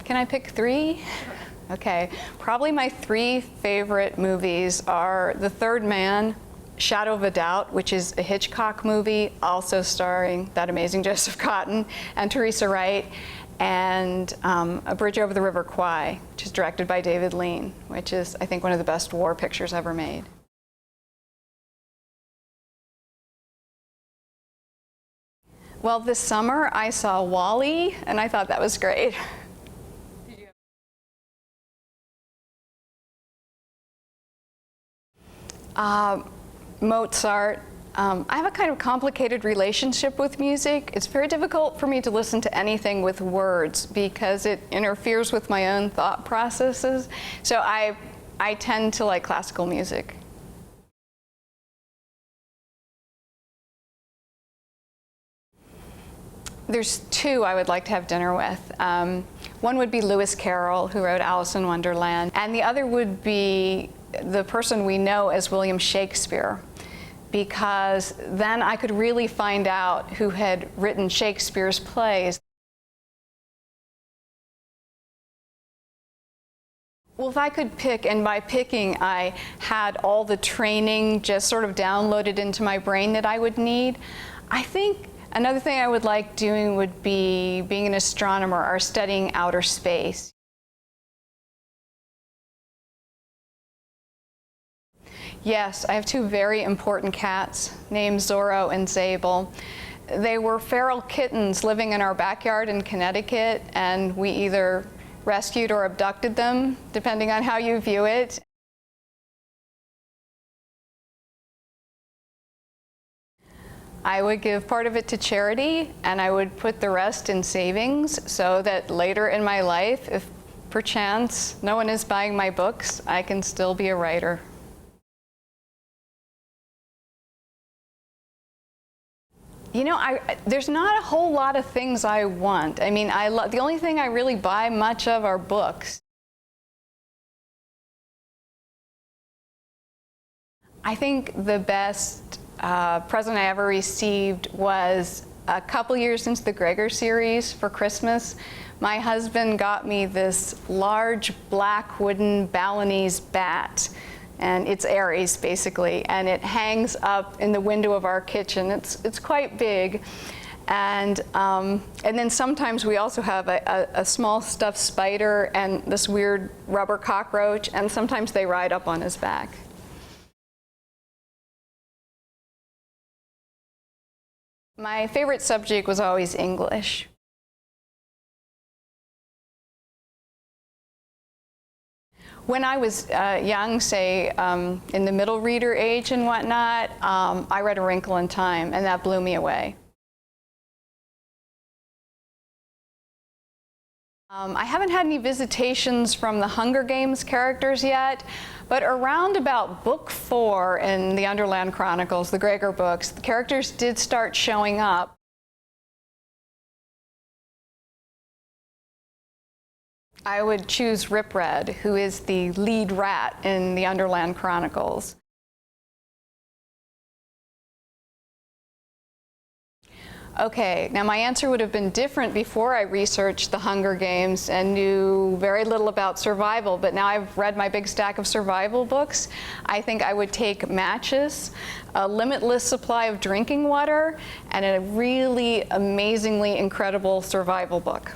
Can I pick three? Okay, probably my three favorite movies are The Third Man, Shadow of a Doubt, which is a Hitchcock movie, also starring that amazing Joseph Cotten and Teresa Wright, and A Bridge Over the River Kwai, which is directed by David Lean, which is, I think, one of the best war pictures ever made. Well, this summer I saw Wall-E, and I thought that was great. Mozart. I have a kind of complicated relationship with music. It's very difficult for me to listen to anything with words because it interferes with my own thought processes. So I tend to like classical music. There's two I would like to have dinner with. One would be Lewis Carroll, who wrote Alice in Wonderland, and the other would be the person we know as William Shakespeare, because then I could really find out who had written Shakespeare's plays. Well, if I could pick, and by picking I had all the training just sort of downloaded into my brain that I would need, I think another thing I would like doing would be being an astronomer or studying outer space. Yes, I have two very important cats named Zorro and Zabel. They were feral kittens living in our backyard in Connecticut, and we either rescued or abducted them, depending on how you view it. I would give part of it to charity, and I would put the rest in savings so that later in my life, if perchance no one is buying my books, I can still be a writer. You know, there's not a whole lot of things I want. I mean, the only thing I really buy much of are books. I think the best present I ever received was a couple years into the Gregor series for Christmas. My husband got me this large black wooden Balinese bat. And it's Aries, basically, and it hangs up in the window of our kitchen. It's quite big. And then sometimes we also have a small stuffed spider and this weird rubber cockroach, and sometimes they ride up on his back. My favorite subject was always English. When I was young, say in the middle reader age and whatnot, I read A Wrinkle in Time, and that blew me away. I haven't had any visitations from the Hunger Games characters yet, but around about book 4 in the Underland Chronicles, the Gregor books, the characters did start showing up. I would choose Rip Red, who is the lead rat in the Underland Chronicles. Okay, now my answer would have been different before I researched the Hunger Games and knew very little about survival, but now I've read my big stack of survival books. I think I would take matches, a limitless supply of drinking water, and a really amazingly incredible survival book.